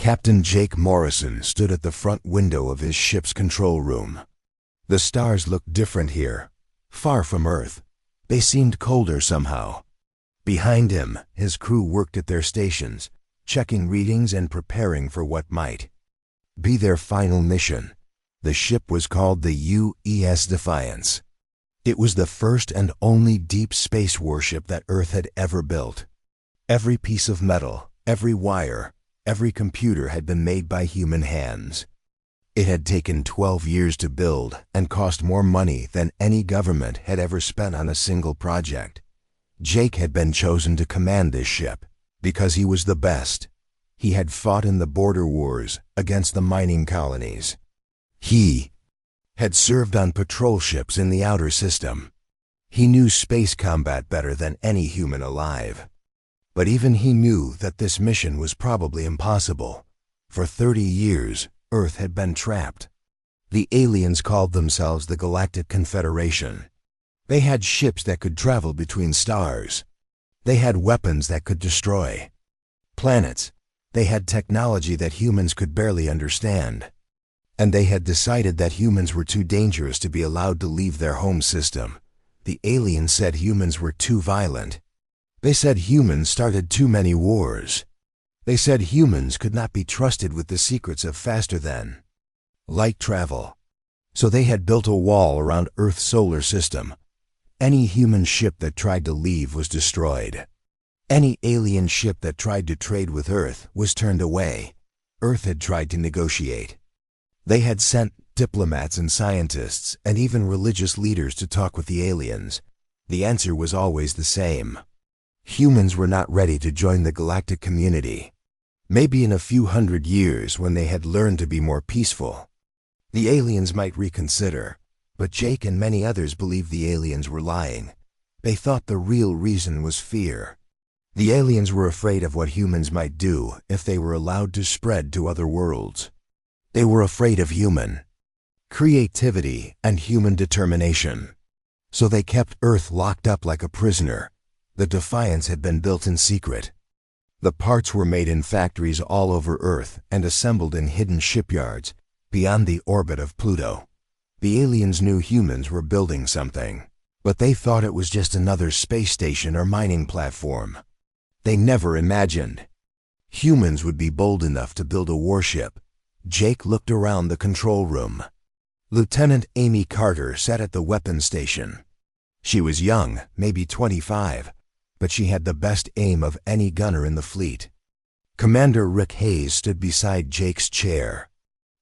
Captain Jake Morrison stood at the front window of his ship's control room. The stars looked different here, far from Earth. They seemed colder somehow. Behind him, his crew worked at their stations, checking readings and preparing for what might be their final mission. The ship was called the UES Defiance. It was the first and only deep space warship that Earth had ever built. Every piece of metal, every wire, every computer had been made by human hands. It had taken 12 years to build and cost more money than any government had ever spent on a single project. Jake had been chosen to command this ship because he was the best. He had fought in the border wars against the mining colonies. He had served on patrol ships in the outer system. He knew space combat better than any human alive. But even he knew that this mission was probably impossible. For 30 years, Earth had been trapped. The aliens called themselves the Galactic Confederation. They had ships that could travel between stars. They had weapons that could destroy planets. They had technology that humans could barely understand. And they had decided that humans were too dangerous to be allowed to leave their home system. The aliens said humans were too violent. They said humans started too many wars. They said humans could not be trusted with the secrets of faster than light travel. So they had built a wall around Earth's solar system. Any human ship that tried to leave was destroyed. Any alien ship that tried to trade with Earth was turned away. Earth had tried to negotiate. They had sent diplomats and scientists and even religious leaders to talk with the aliens. The answer was always the same. Humans were not ready to join the galactic community. Maybe in a few hundred years, when they had learned to be more peaceful, the aliens might reconsider. But Jake and many others believed the aliens were lying. They thought the real reason was fear. The aliens were afraid of what humans might do if they were allowed to spread to other worlds. They were afraid of human creativity and human determination. So they kept Earth locked up like a prisoner. The Defiance had been built in secret. The parts were made in factories all over Earth and assembled in hidden shipyards beyond the orbit of Pluto. The aliens knew humans were building something, but they thought it was just another space station or mining platform. They never imagined humans would be bold enough to build a warship. Jake looked around the control room. Lieutenant Amy Carter sat at the weapons station. She was young, maybe 25, but she had the best aim of any gunner in the fleet. Commander Rick Hayes stood beside Jake's chair.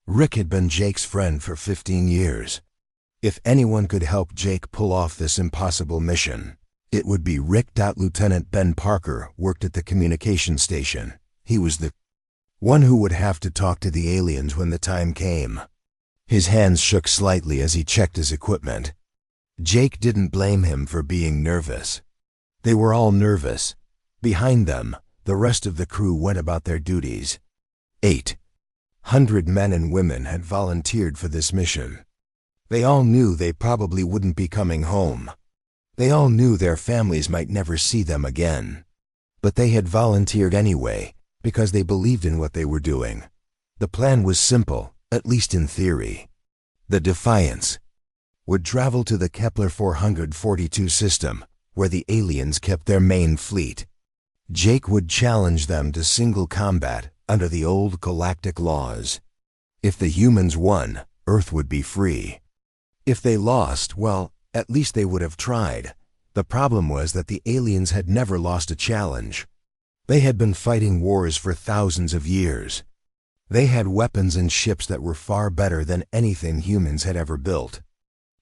Rick had been Jake's friend for 15 years. If anyone could help Jake pull off this impossible mission, it would be Rick. Lieutenant Ben Parker worked at the communication station. He was the one who would have to talk to the aliens when the time came. His hands shook slightly as he checked his equipment. Jake didn't blame him for being nervous. They were all nervous. Behind them, the rest of the crew went about their duties. 800 men and women had volunteered for this mission. They all knew they probably wouldn't be coming home. They all knew their families might never see them again. But they had volunteered anyway, because they believed in what they were doing. The plan was simple, at least in theory. The Defiance would travel to the Kepler 442 system, where the aliens kept their main fleet. Jake would challenge them to single combat under the old galactic laws. If the humans won, Earth would be free. If they lost, well, at least they would have tried. The problem was that the aliens had never lost a challenge. They had been fighting wars for thousands of years. They had weapons and ships that were far better than anything humans had ever built.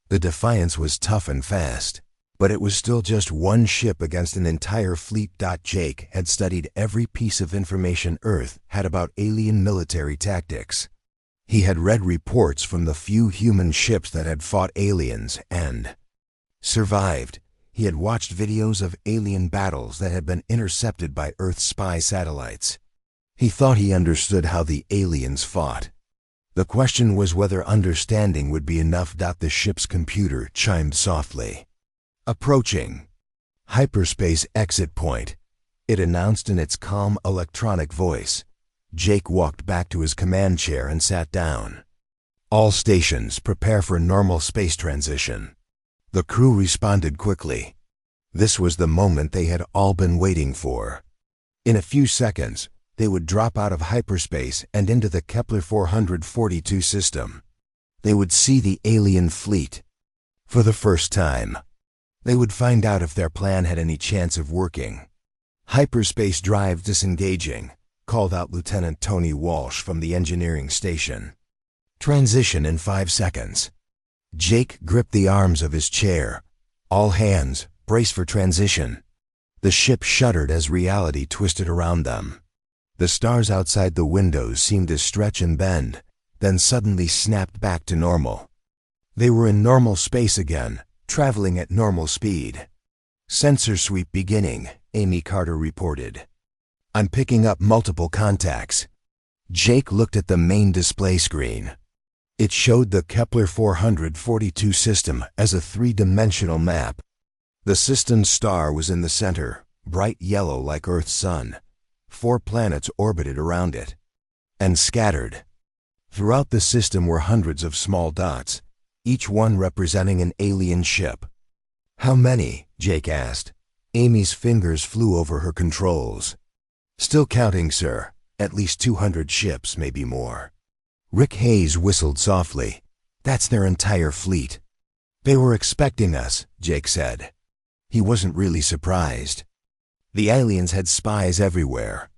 The Defiance was tough and fast, but it was still just one ship against an entire fleet. Jake had studied every piece of information Earth had about alien military tactics. He had read reports from the few human ships that had fought aliens and survived. He had watched videos of alien battles that had been intercepted by Earth's spy satellites. He thought he understood how the aliens fought. The question was whether understanding would be enough. The ship's computer chimed softly. Approaching hyperspace exit point, it announced in its calm electronic voice. Jake walked back to his command chair and sat down. All stations, prepare for normal space transition. The crew responded quickly. This was the moment they had all been waiting for. In a few seconds, they would drop out of hyperspace and into the Kepler 442 system. They would see the alien fleet. For the first time, they would find out if their plan had any chance of working. "Hyperspace drive disengaging," called out Lieutenant Tony Walsh from the engineering station. "Transition in 5 seconds." Jake gripped the arms of his chair. "All hands, brace for transition." The ship shuddered as reality twisted around them. The stars outside the windows seemed to stretch and bend, then suddenly snapped back to normal. They were in normal space again, traveling at normal speed. "Sensor sweep beginning," Amy Carter reported. "I'm picking up multiple contacts." Jake looked at the main display screen. It showed the Kepler 442 system as a three-dimensional map. The system's star was in the center, bright yellow like Earth's sun. 4 planets orbited around it. And scattered. Throughout the system were hundreds of small dots, each one representing an alien ship. "How many?" Jake asked. Amy's fingers flew over her controls. "Still counting, sir. At least 200 ships, maybe more." Rick Hayes whistled softly. "That's their entire fleet." "They were expecting us," Jake said. He wasn't really surprised. The aliens had spies everywhere.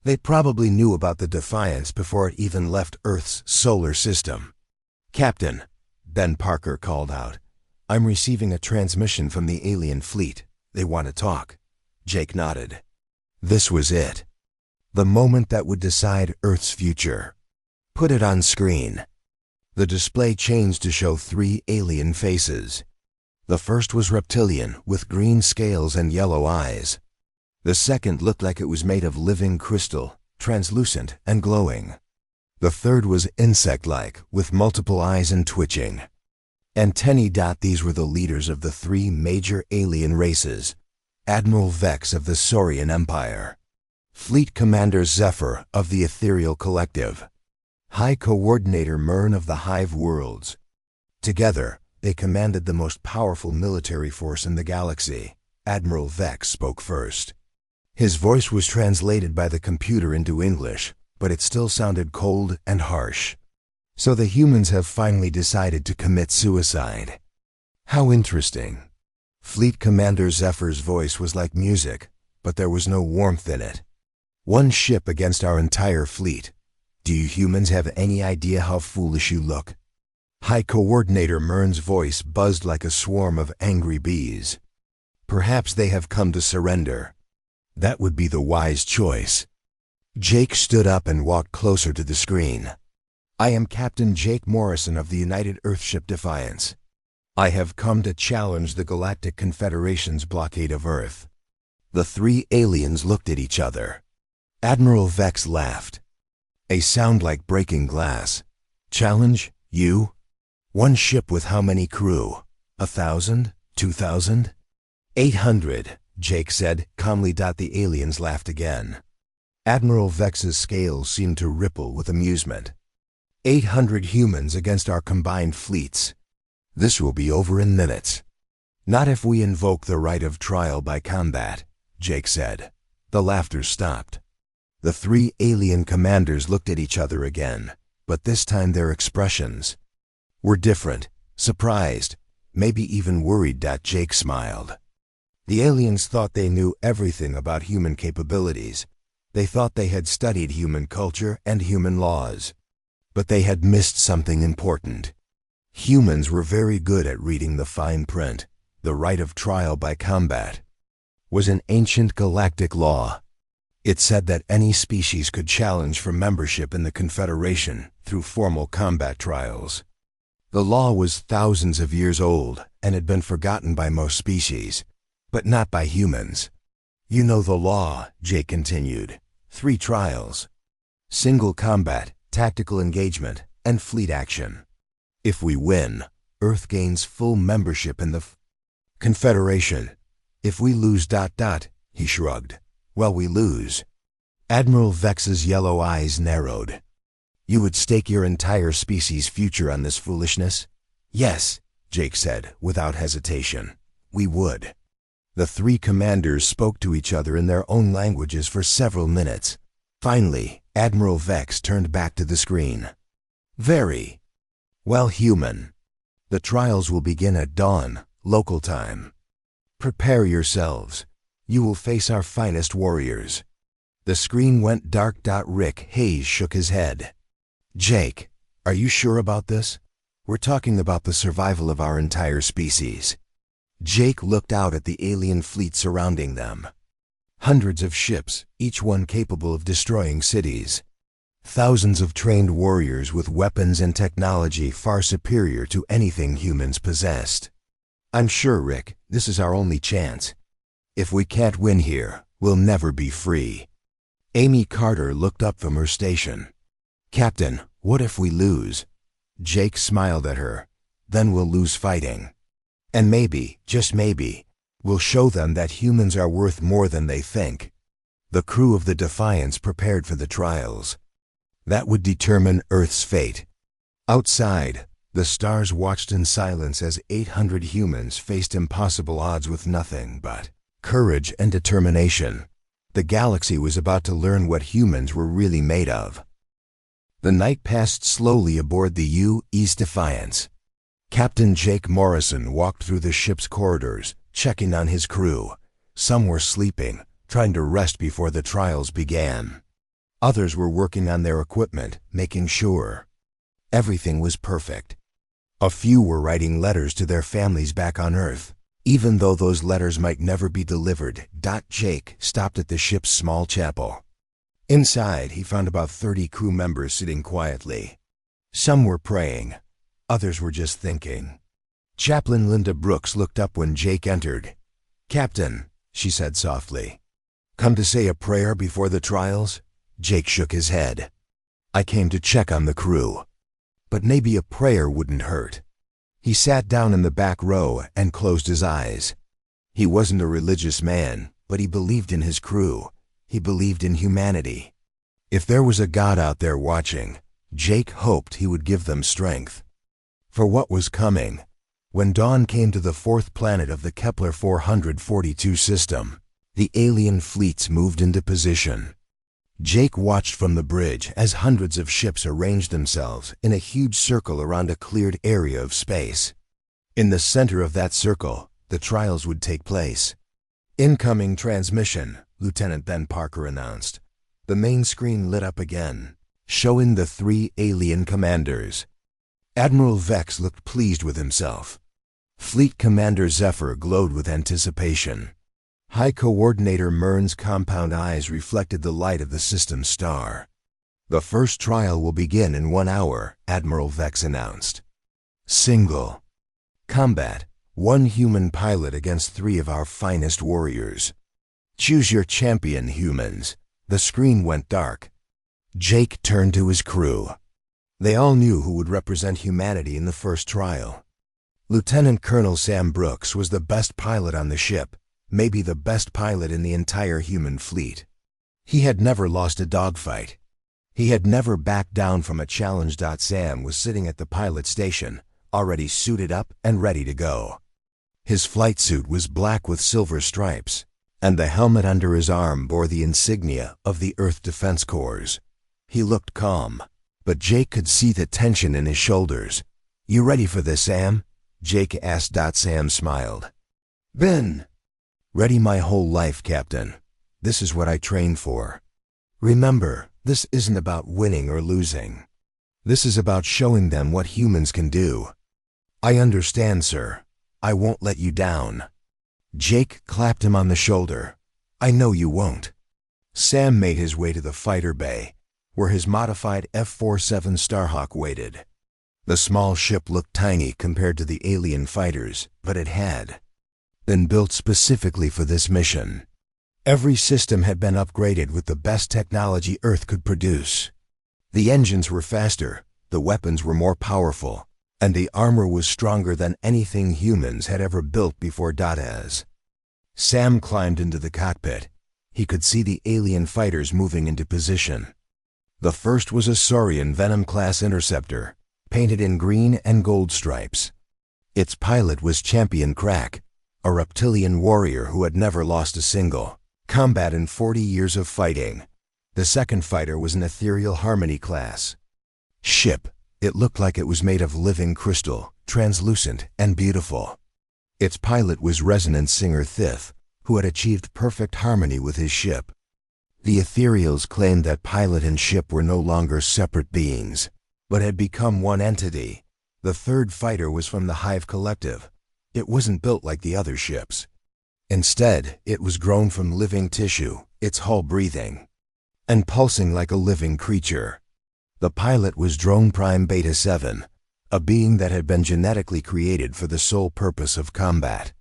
They probably knew about the Defiance before it even left Earth's solar system. "Captain," Ben Parker called out, "I'm receiving a transmission from the alien fleet. They want to talk." Jake nodded. This was it. The moment that would decide Earth's future. "Put it on screen." The display changed to show 3 alien faces. The first was reptilian, with green scales and yellow eyes. The second looked like it was made of living crystal, translucent and glowing. The third was insect-like, with multiple eyes and twitching. Antennae. These were the leaders of the 3 major alien races. Admiral Vex of the Saurian Empire. Fleet Commander Zephyr of the Ethereal Collective. High Coordinator Myrn of the Hive Worlds. Together, they commanded the most powerful military force in the galaxy. Admiral Vex spoke first. His voice was translated by the computer into English, but it still sounded cold and harsh. "So the humans have finally decided to commit suicide. How interesting." Fleet Commander Zephyr's voice was like music, but there was no warmth in it. "One ship against our entire fleet. Do you humans have any idea how foolish you look?" High Coordinator Myrn's voice buzzed like a swarm of angry bees. "Perhaps they have come to surrender. That would be the wise choice." Jake stood up and walked closer to the screen. "I am Captain Jake Morrison of the United Earthship Defiance. I have come to challenge the Galactic Confederation's blockade of Earth." The 3 aliens looked at each other. Admiral Vex laughed. A sound like breaking glass. "Challenge? You? One ship with how many crew? 1,000? 2,000? 800, Jake said calmly. The aliens laughed again. Admiral Vex's scales seemed to ripple with amusement. 800 humans against our combined fleets. This will be over in minutes. Not if we invoke the right of trial by combat, Jake said. The laughter stopped. The 3 alien commanders looked at each other again, but this time their expressions were different, surprised, maybe even worried. Jake smiled. The aliens thought they knew everything about human capabilities. They thought they had studied human culture and human laws. But they had missed something important. Humans were very good at reading the fine print. The right of trial by combat was an ancient galactic law. It said that any species could challenge for membership in the Confederation through formal combat trials. The law was thousands of years old and had been forgotten by most species, but not by humans. You know the law, Jake continued. 3 trials. Single combat, tactical engagement, and fleet action. If we win, Earth gains full membership in the Confederation. If we lose... He shrugged. Well, we lose. Admiral Vex's yellow eyes narrowed. You would stake your entire species' future on this foolishness? Yes, Jake said, without hesitation. We would. The three commanders spoke to each other in their own languages for several minutes. Finally, Admiral Vex turned back to the screen. Very well, human. The trials will begin at dawn, local time. Prepare yourselves. You will face our finest warriors. The screen went dark. Rick Hayes shook his head. Jake, are you sure about this? We're talking about the survival of our entire species. Jake looked out at the alien fleet surrounding them. Hundreds of ships, each one capable of destroying cities. Thousands of trained warriors with weapons and technology far superior to anything humans possessed. I'm sure, Rick, this is our only chance. If we can't win here, we'll never be free. Amy Carter looked up from her station. Captain, what if we lose? Jake smiled at her. Then we'll lose fighting. And maybe, just maybe, we'll show them that humans are worth more than they think. The crew of the Defiance prepared for the trials. That would determine Earth's fate. Outside, the stars watched in silence as 800 humans faced impossible odds with nothing but courage and determination. The galaxy was about to learn what humans were really made of. The night passed slowly aboard the U.S. Defiance. Captain Jake Morrison walked through the ship's corridors, checking on his crew. Some were sleeping, trying to rest before the trials began. Others were working on their equipment, making sure everything was perfect. A few were writing letters to their families back on Earth, even though those letters might never be delivered. Jake stopped at the ship's small chapel. Inside, he found about 30 crew members sitting quietly. Some were praying. Others were just thinking. Chaplain Linda Brooks looked up when Jake entered. Captain, she said softly. Come to say a prayer before the trials? Jake shook his head. I came to check on the crew. But maybe a prayer wouldn't hurt. He sat down in the back row and closed his eyes. He wasn't a religious man, but he believed in his crew. He believed in humanity. If there was a God out there watching, Jake hoped he would give them strength for what was coming. When dawn came to the fourth planet of the Kepler 442 system, the alien fleets moved into position. Jake watched from the bridge as hundreds of ships arranged themselves in a huge circle around a cleared area of space. In the center of that circle, the trials would take place. Incoming transmission, Lieutenant Ben Parker announced. The main screen lit up again, showing the three alien commanders. Admiral Vex looked pleased with himself. Fleet Commander Zephyr glowed with anticipation. High Coordinator Mern's compound eyes reflected the light of the system's star. The first trial will begin in 1 hour, Admiral Vex announced. Single combat, 1 human pilot against 3 of our finest warriors. Choose your champion, humans. The screen went dark. Jake turned to his crew. They all knew who would represent humanity in the first trial. Lieutenant Colonel Sam Brooks was the best pilot on the ship, maybe the best pilot in the entire human fleet. He had never lost a dogfight. He had never backed down from a challenge. Sam was sitting at the pilot station, already suited up and ready to go. His flight suit was black with silver stripes, and the helmet under his arm bore the insignia of the Earth Defense Corps. He looked calm, but Jake could see the tension in his shoulders. You ready for this, Sam? Jake asked. Sam smiled. Been ready my whole life, Captain. This is what I trained for. Remember, this isn't about winning or losing. This is about showing them what humans can do. I understand, sir. I won't let you down. Jake clapped him on the shoulder. I know you won't. Sam made his way to the fighter bay, where his modified F-47 Starhawk waited. The small ship looked tiny compared to the alien fighters, but it had been built specifically for this mission. Every system had been upgraded with the best technology Earth could produce. The engines were faster, the weapons were more powerful, and the armor was stronger than anything humans had ever built before. As Sam climbed into the cockpit, He could see the alien fighters moving into position. The first was a Saurian Venom-class interceptor, painted in green and gold stripes. Its pilot was Champion Crack, a reptilian warrior who had never lost a single combat in 40 years of fighting. The second fighter was an ethereal Harmony class ship. It looked like it was made of living crystal, translucent and beautiful. Its pilot was Resonance Singer Thith, who had achieved perfect harmony with his ship. The ethereals claimed that pilot and ship were no longer separate beings, but had become one entity. The third fighter was from the Hive Collective. It wasn't built like the other ships. Instead, it was grown from living tissue, its hull breathing and pulsing like a living creature. The pilot was Drone Prime Beta 7, a being that had been genetically created for the sole purpose of combat.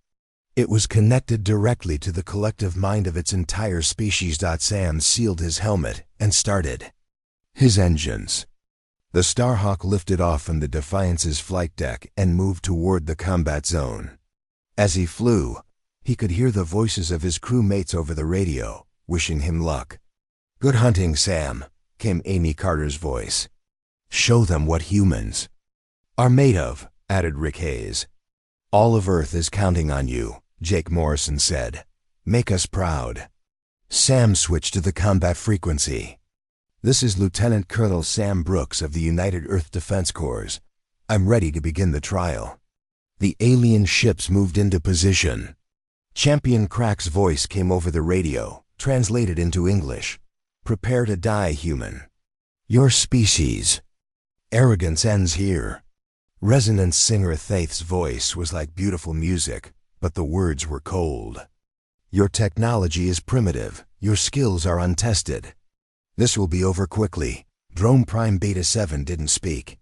It was connected directly to the collective mind of its entire species. Sam sealed his helmet and started his engines. The Starhawk lifted off from the Defiance's flight deck and moved toward the combat zone. As he flew, he could hear the voices of his crewmates over the radio, wishing him luck. "Good hunting, Sam," came Amy Carter's voice. "Show them what humans are made of," added Rick Hayes. "All of Earth is counting on you," Jake Morrison said. "Make us proud." Sam switched to the combat frequency. "This is Lieutenant Colonel Sam Brooks of the United Earth Defense Corps. I'm ready to begin the trial." The alien ships moved into position. Champion Crack's voice came over the radio, translated into English. "Prepare to die, human. Your species' arrogance ends here." Resonance Singer Thith's voice was like beautiful music, but the words were cold. "Your technology is primitive. Your skills are untested. This will be over quickly." Drone Prime Beta 7 didn't speak.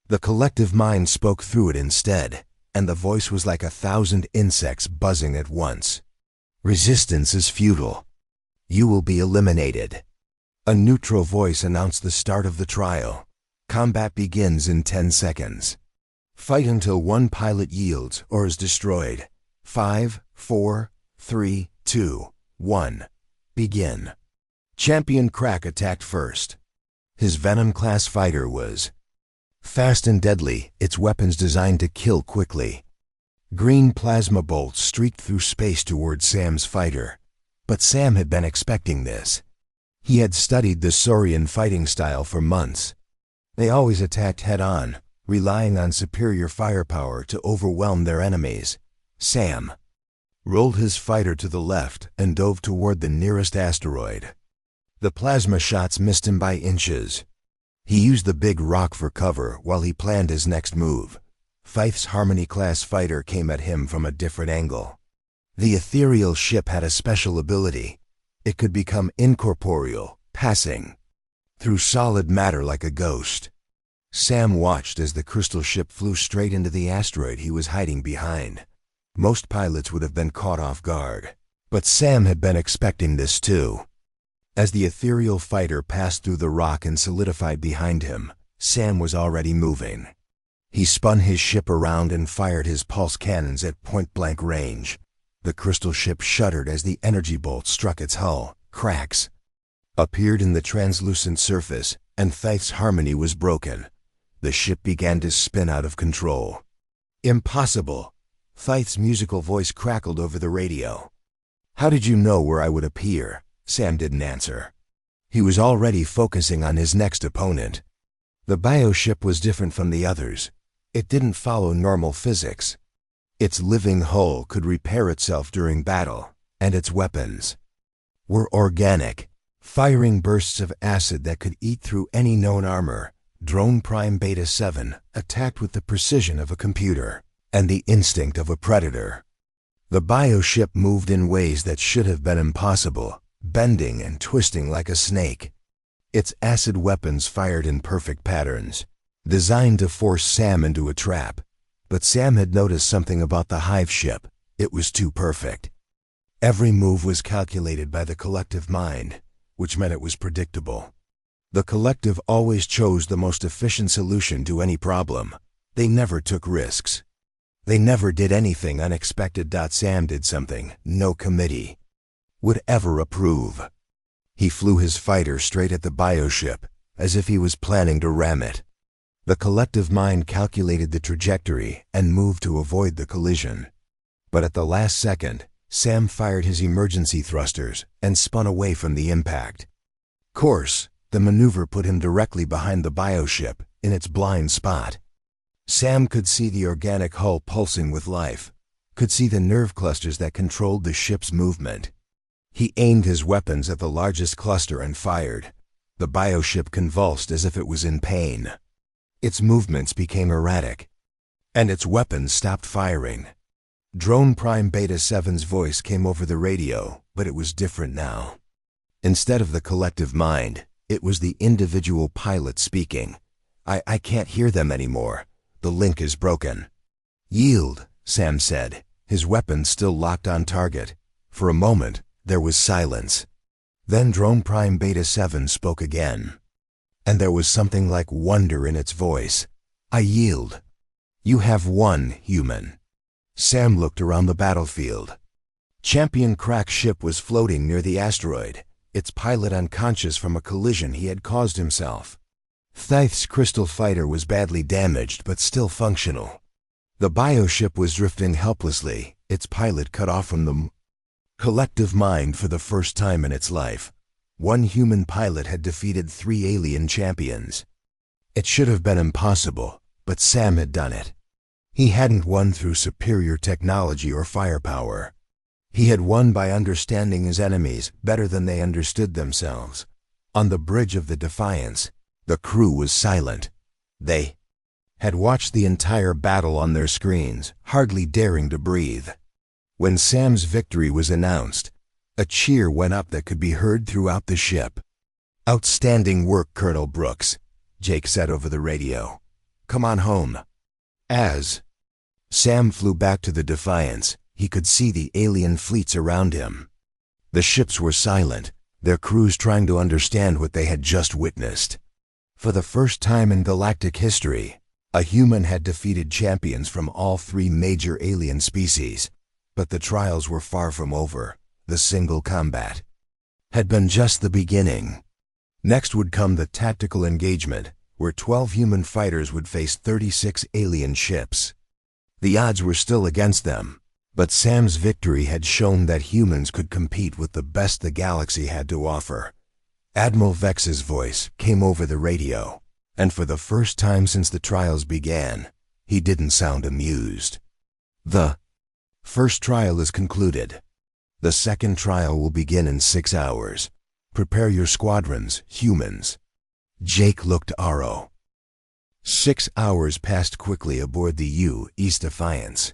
The collective mind spoke through it instead, and the voice was like 1,000 insects buzzing at once. "Resistance is futile. You will be eliminated." A neutral voice announced the start of the trial. "Combat begins in 10 seconds. Fight until one pilot yields or is destroyed. 5, 4, 3, 2, 1. Begin." Champion Crack attacked first. His Venom-class fighter was fast and deadly, its weapons designed to kill quickly. Green plasma bolts streaked through space toward Sam's fighter. But Sam had been expecting this. He had studied the Saurian fighting style for months. They always attacked head-on, relying on superior firepower to overwhelm their enemies. Sam rolled his fighter to the left and dove toward the nearest asteroid. The plasma shots missed him by inches. He used the big rock for cover while he planned his next move. Thith's Harmony-class fighter came at him from a different angle. The ethereal ship had a special ability. It could become incorporeal, passing through solid matter like a ghost. Sam watched as the crystal ship flew straight into the asteroid he was hiding behind. Most pilots would have been caught off guard, but Sam had been expecting this too. As the ethereal fighter passed through the rock and solidified behind him, Sam was already moving. He spun his ship around and fired his pulse cannons at point-blank range. The crystal ship shuddered as the energy bolt struck its hull. Cracks appeared in the translucent surface, and Thith's harmony was broken. The ship began to spin out of control. "Impossible!" Thith's musical voice crackled over the radio. "How did you know where I would appear?" Sam didn't answer. He was already focusing on his next opponent. The bioship was different from the others. It didn't follow normal physics. Its living hull could repair itself during battle, and its weapons were organic, firing bursts of acid that could eat through any known armor. Drone Prime Beta 7 attacked with the precision of a computer and the instinct of a predator. The bioship moved in ways that should have been impossible, bending and twisting like a snake. Its acid weapons fired in perfect patterns, designed to force Sam into a trap. But Sam had noticed something about the hive ship. It was too perfect. Every move was calculated by the collective mind, which meant it was predictable. The collective always chose the most efficient solution to any problem. They never took risks. They never did anything unexpected. Sam did something no committee would ever approve. He flew his fighter straight at the bioship, as if he was planning to ram it. The collective mind calculated the trajectory and moved to avoid the collision. But at the last second, Sam fired his emergency thrusters and spun away from the impact. Course, the maneuver put him directly behind the bioship, in its blind spot. Sam could see the organic hull pulsing with life, could see the nerve clusters that controlled the ship's movement. He aimed his weapons at the largest cluster and fired. The bioship convulsed as if it was in pain. Its movements became erratic, and its weapons stopped firing. Drone Prime Beta 7's voice came over the radio, but it was different now. Instead of the collective mind, it was the individual pilot speaking. I can't hear them anymore. The link is broken. Yield, Sam said, his weapon still locked on target. For a moment, there was silence. Then Drone Prime Beta 7 spoke again. And there was something like wonder in its voice. I yield. You have won, human. Sam looked around the battlefield. Champion Crack's ship was floating near the asteroid, its pilot unconscious from a collision he had caused himself. Thythe's crystal fighter was badly damaged but still functional. The bioship was drifting helplessly, its pilot cut off from the collective mind for the first time in its life. One human pilot had defeated 3 alien champions. It should have been impossible, but Sam had done it. He hadn't won through superior technology or firepower. He had won by understanding his enemies better than they understood themselves. On the bridge of the Defiance, the crew was silent. They had watched the entire battle on their screens, hardly daring to breathe. When Sam's victory was announced, a cheer went up that could be heard throughout the ship. Outstanding work, Colonel Brooks, Jake said over the radio. Come on home. As Sam flew back to the Defiance, he could see the alien fleets around him. The ships were silent, their crews trying to understand what they had just witnessed. For the first time in galactic history, a human had defeated champions from all 3 major alien species. But the trials were far from over. The single combat had been just the beginning. Next would come the tactical engagement, where 12 human fighters would face 36 alien ships. The odds were still against them, but Sam's victory had shown that humans could compete with the best the galaxy had to offer. Admiral Vex's voice came over the radio, and for the first time since the trials began, he didn't sound amused. The first trial is concluded. The second trial will begin in 6 hours. Prepare your squadrons, humans. Jake looked Aro. 6 hours passed quickly aboard the U.S. Defiance.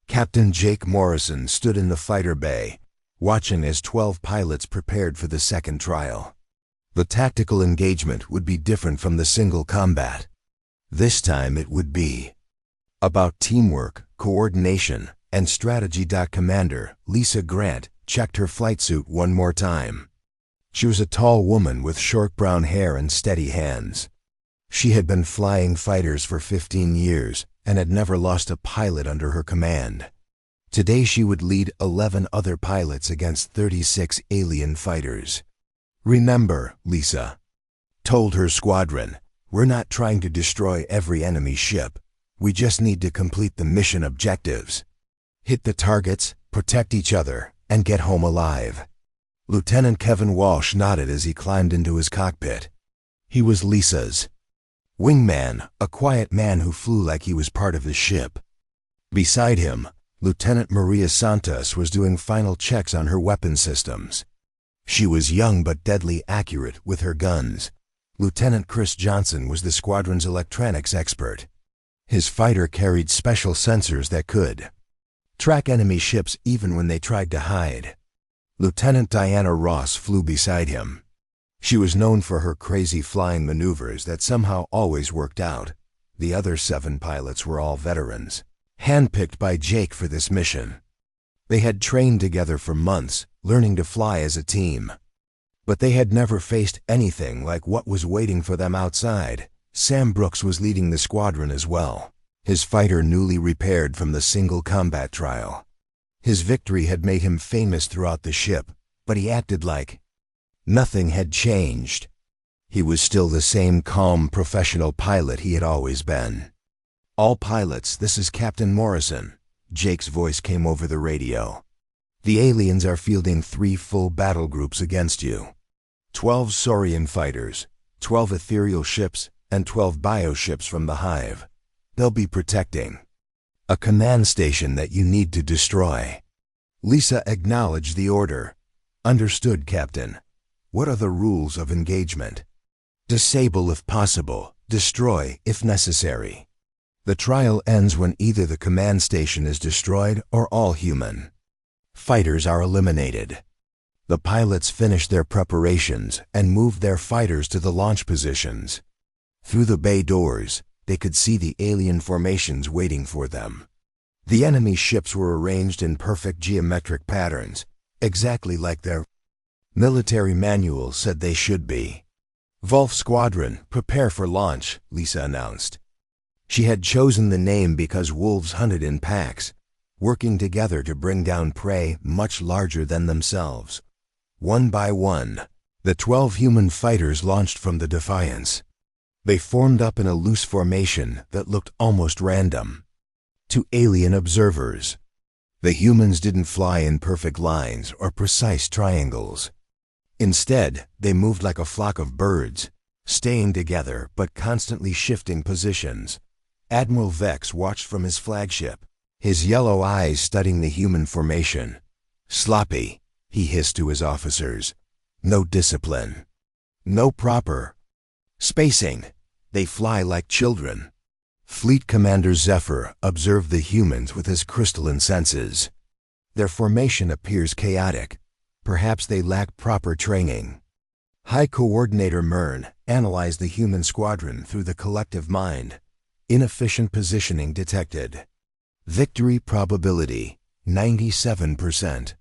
Captain Jake Morrison stood in the fighter bay, watching as 12 pilots prepared for the second trial. The tactical engagement would be different from the single combat. This time it would be about teamwork, coordination, and strategy. Commander Lisa Grant checked her flight suit one more time. She was a tall woman with short brown hair and steady hands. She had been flying fighters for 15 years and had never lost a pilot under her command. Today she would lead 11 other pilots against 36 alien fighters. Remember, Lisa told her squadron, we're not trying to destroy every enemy ship. We just need to complete the mission objectives. Hit the targets, protect each other, and get home alive. Lieutenant Kevin Walsh nodded as he climbed into his cockpit. He was Lisa's wingman, a quiet man who flew like he was part of the ship. Beside him, Lieutenant Maria Santos was doing final checks on her weapon systems. She was young but deadly accurate with her guns. Lieutenant Chris Johnson was the squadron's electronics expert. His fighter carried special sensors that could track enemy ships even when they tried to hide. Lieutenant Diana Ross flew beside him. She was known for her crazy flying maneuvers that somehow always worked out. The other 7 pilots were all veterans, handpicked by Jake for this mission. They had trained together for months, learning to fly as a team. But they had never faced anything like what was waiting for them outside. Sam Brooks was leading the squadron as well, his fighter newly repaired from the single combat trial. His victory had made him famous throughout the ship, but he acted like nothing had changed. He was still the same calm, professional pilot he had always been. "All pilots, this is Captain Morrison." Jake's voice came over the radio. "The aliens are fielding 3 full battle groups against you. 12 Saurian fighters, 12 ethereal ships, and 12 bioships from the Hive. They'll be protecting a command station that you need to destroy." Lisa acknowledged the order. "Understood, Captain. What are the rules of engagement?" "Disable if possible, destroy if necessary. The trial ends when either the command station is destroyed or all human fighters are eliminated." The pilots finished their preparations and moved their fighters to the launch positions. Through the bay doors, they could see the alien formations waiting for them. The enemy ships were arranged in perfect geometric patterns, exactly like their military manual said they should be. "Wolf Squadron, prepare for launch," Lisa announced. She had chosen the name because wolves hunted in packs, working together to bring down prey much larger than themselves. One by one, the 12 human fighters launched from the Defiance. They formed up in a loose formation that looked almost random to alien observers. The humans didn't fly in perfect lines or precise triangles. Instead, they moved like a flock of birds, staying together but constantly shifting positions. Admiral Vex watched from his flagship, his yellow eyes studying the human formation. "Sloppy," he hissed to his officers. "No discipline. No proper spacing. They fly like children." Fleet Commander Zephyr observed the humans with his crystalline senses. "Their formation appears chaotic. Perhaps they lack proper training." High Coordinator Mern analyzed the human squadron through the collective mind. Inefficient positioning detected. Victory probability, 97%.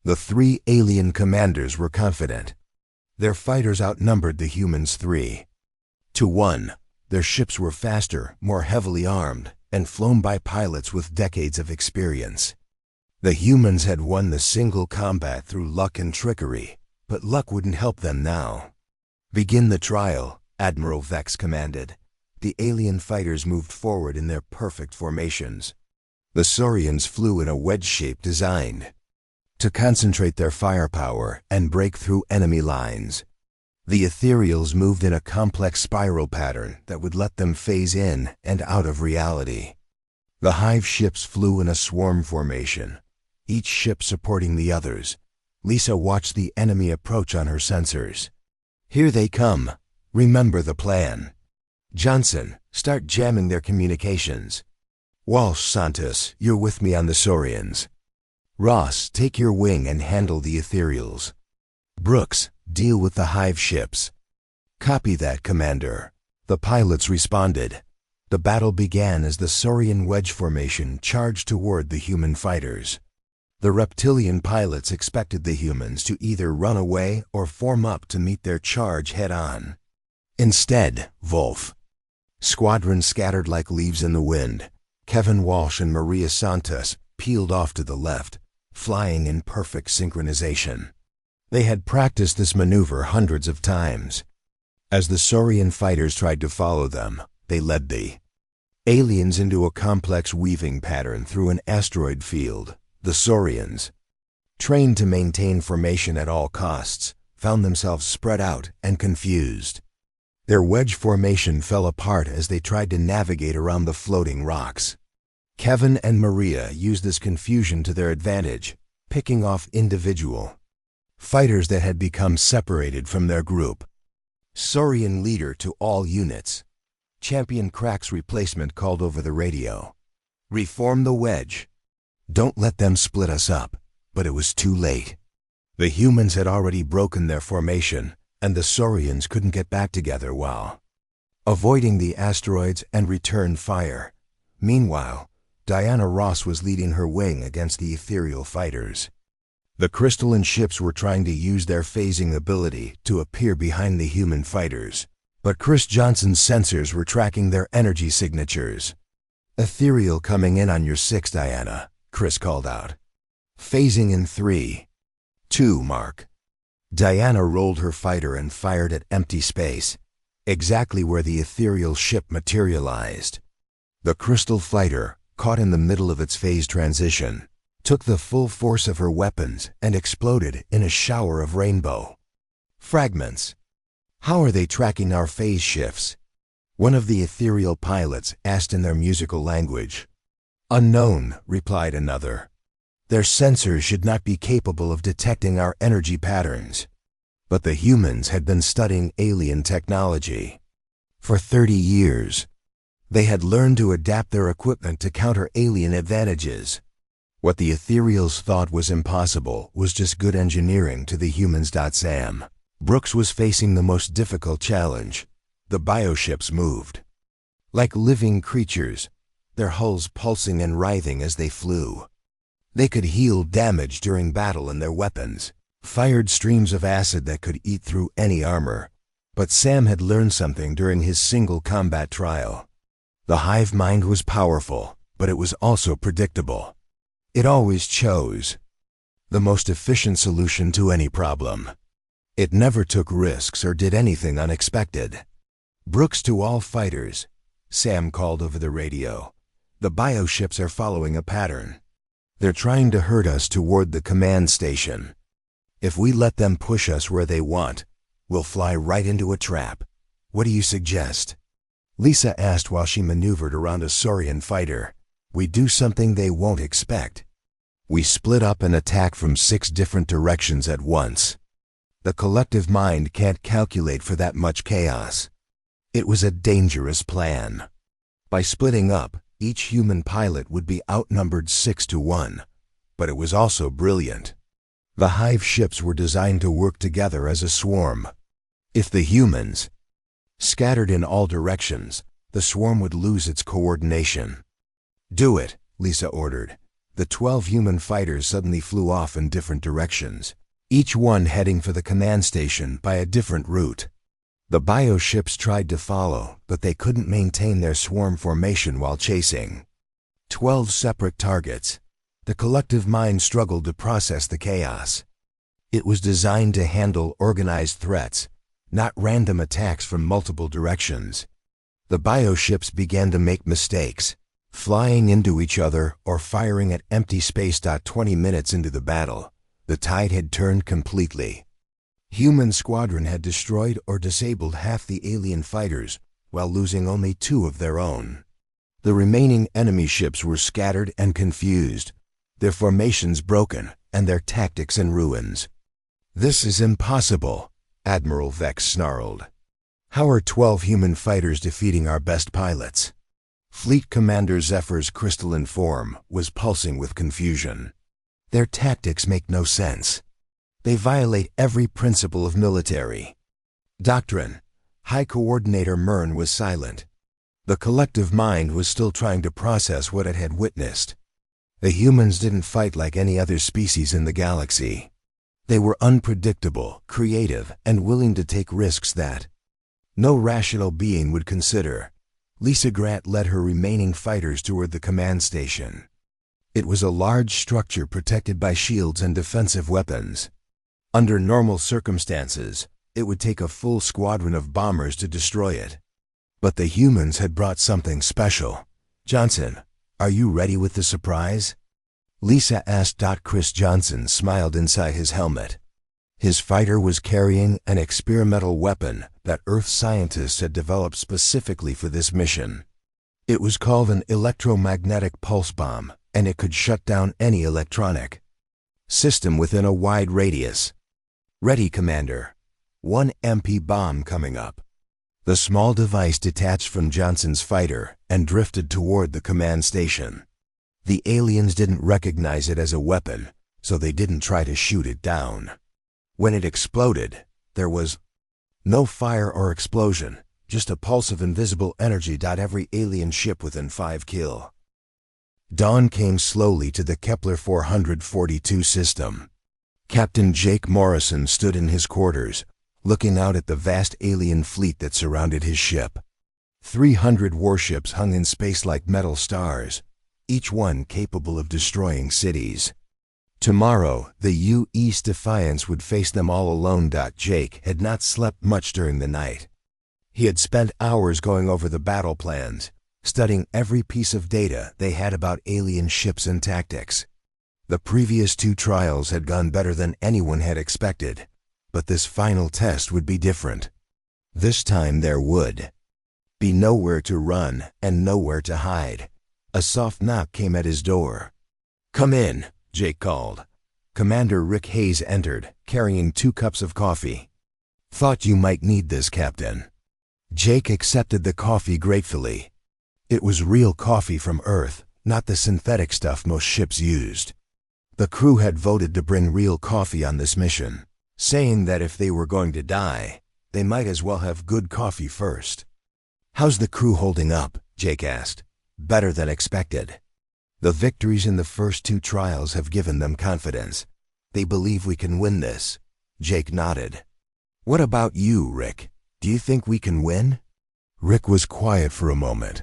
The 3 alien commanders were confident. Their fighters outnumbered the humans 3-1. Their ships were faster, more heavily armed, and flown by pilots with decades of experience. The humans had won the single combat through luck and trickery, but luck wouldn't help them now. "Begin the trial," Admiral Vex commanded. The alien fighters moved forward in their perfect formations. The Saurians flew in a wedge shape designed to concentrate their firepower and break through enemy lines. The ethereals moved in a complex spiral pattern that would let them phase in and out of reality. The Hive ships flew in a swarm formation, each ship supporting the others. Lisa watched the enemy approach on her sensors. "Here they come. Remember the plan. Johnson, start jamming their communications. Walsh, Santos, you're with me on the Saurians. Ross, take your wing and handle the ethereals. Brooks, deal with the Hive ships." "Copy that, Commander." The pilots responded. The battle began as the Saurian wedge formation charged toward the human fighters. The reptilian pilots expected the humans to either run away or form up to meet their charge head-on. Instead, Wolf Squadron scattered like leaves in the wind. Kevin Walsh and Maria Santos peeled off to the left, flying in perfect synchronization. They had practiced this maneuver hundreds of times. As the Saurian fighters tried to follow them, they led the aliens into a complex weaving pattern through an asteroid field. The Saurians, trained to maintain formation at all costs, found themselves spread out and confused. Their wedge formation fell apart as they tried to navigate around the floating rocks. Kevin and Maria used this confusion to their advantage, picking off individual fighters that had become separated from their group. "Saurian leader to all units." Champion Crack's replacement called over the radio. "Reform the wedge. Don't let them split us up." But it was too late. The humans had already broken their formation, and the Saurians couldn't get back together while avoiding the asteroids and return fire. Meanwhile, Diana Ross was leading her wing against the ethereal fighters. The crystalline ships were trying to use their phasing ability to appear behind the human fighters, but Chris Johnson's sensors were tracking their energy signatures. "Ethereal coming in on your 6, Diana," Chris called out. "Phasing in 3, 2 mark. Diana rolled her fighter and fired at empty space, exactly where the ethereal ship materialized. The crystal fighter, caught in the middle of its phase transition, took the full force of her weapons and exploded in a shower of rainbow fragments. "How are they tracking our phase shifts?" one of the ethereal pilots asked in their musical language. "Unknown," replied another. "Their sensors should not be capable of detecting our energy patterns." But the humans had been studying alien technology. For 30 years, they had learned to adapt their equipment to counter alien advantages. What the ethereals thought was impossible was just good engineering to the humans. Sam Brooks was facing the most difficult challenge. The bioships moved like living creatures, their hulls pulsing and writhing as they flew. They could heal damage during battle, and their weapons fired streams of acid that could eat through any armor. But Sam had learned something during his single combat trial. The hive mind was powerful, but it was also predictable. It always chose the most efficient solution to any problem. It never took risks or did anything unexpected. "Brooks to all fighters," Sam called over the radio. "The bioships are following a pattern. They're trying to herd us toward the command station. If we let them push us where they want, we'll fly right into a trap. What do you suggest?" Lisa asked while she maneuvered around a Saurian fighter. "We do something they won't expect. We split up and attack from 6 different directions at once. The collective mind can't calculate for that much chaos." It was a dangerous plan. By splitting up, each human pilot would be outnumbered 6-1, but it was also brilliant. The hive ships were designed to work together as a swarm. If the humans scattered in all directions, the swarm would lose its coordination. "Do it," Lisa ordered. The 12 human fighters suddenly flew off in different directions, each one heading for the command station by a different route. The bioships tried to follow, but they couldn't maintain their swarm formation while chasing 12 separate targets. The collective mind struggled to process the chaos. It was designed to handle organized threats, not random attacks from multiple directions. The bioships began to make mistakes, flying into each other or firing at empty space. 20 minutes into the battle, the tide had turned completely. Human squadron had destroyed or disabled half the alien fighters, while losing only 2 of their own. The remaining enemy ships were scattered and confused, their formations broken and their tactics in ruins. "This is impossible," Admiral Vex snarled. "How are 12 human fighters defeating our best pilots?" Fleet Commander Zephyr's crystalline form was pulsing with confusion. "Their tactics make no sense. They violate every principle of military doctrine." High Coordinator Myrn was silent. The collective mind was still trying to process what it had witnessed. The humans didn't fight like any other species in the galaxy. They were unpredictable, creative, and willing to take risks that no rational being would consider. Lisa Grant led her remaining fighters toward the command station. It was a large structure protected by shields and defensive weapons. Under normal circumstances, it would take a full squadron of bombers to destroy it. But the humans had brought something special. "Johnson, are you ready with the surprise?" Lisa asked. Chris Johnson smiled inside his helmet. His fighter was carrying an experimental weapon that Earth scientists had developed specifically for this mission. It was called an electromagnetic pulse bomb, and it could shut down any electronic system within a wide radius. "Ready, Commander. 1 MP bomb coming up." The small device detached from Johnson's fighter and drifted toward the command station. The aliens didn't recognize it as a weapon, so they didn't try to shoot it down. When it exploded, there was no fire or explosion, just a pulse of invisible energy. Every alien ship within 5 kil. Dawn came slowly to the Kepler 442 system. Captain Jake Morrison stood in his quarters, looking out at the vast alien fleet that surrounded his ship. 300 warships hung in space like metal stars, each one capable of destroying cities. Tomorrow, the U.S. Defiance would face them all alone. Jake had not slept much during the night. He had spent hours going over the battle plans, studying every piece of data they had about alien ships and tactics. The previous 2 trials had gone better than anyone had expected, but this final test would be different. This time there would be nowhere to run and nowhere to hide. A soft knock came at his door. "Come in," Jake called. Commander Rick Hayes entered, carrying 2 cups of coffee. "Thought you might need this, Captain." Jake accepted the coffee gratefully. It was real coffee from Earth, not the synthetic stuff most ships used. The crew had voted to bring real coffee on this mission, saying that if they were going to die, they might as well have good coffee first. "How's the crew holding up?" Jake asked. "Better than expected. The victories in the first 2 trials have given them confidence. They believe we can win this." Jake nodded. "What about you, Rick? Do you think we can win?" Rick was quiet for a moment.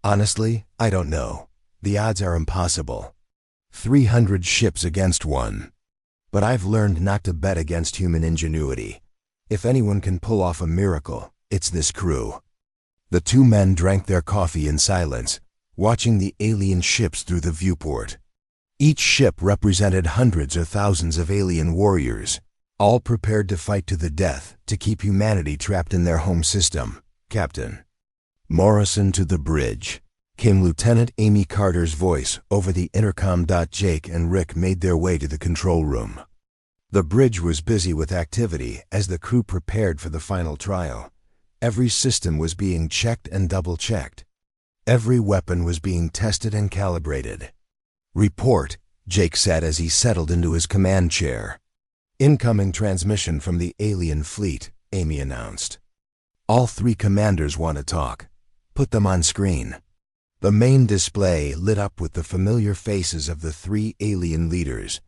"Honestly, I don't know. The odds are impossible. 300 ships against 1. But I've learned not to bet against human ingenuity. If anyone can pull off a miracle, it's this crew." The 2 men drank their coffee in silence, watching the alien ships through the viewport. Each ship represented hundreds or thousands of alien warriors, all prepared to fight to the death to keep humanity trapped in their home system. "Captain Morrison to the bridge," came Lieutenant Amy Carter's voice over the intercom. Jake and Rick made their way to the control room. The bridge was busy with activity as the crew prepared for the final trial. Every system was being checked and double-checked. Every weapon was being tested and calibrated. "Report," Jake said as he settled into his command chair. "Incoming transmission from the alien fleet," Amy announced. "All 3 commanders want to talk. Put them on screen." The main display lit up with the familiar faces of the 3 alien leaders.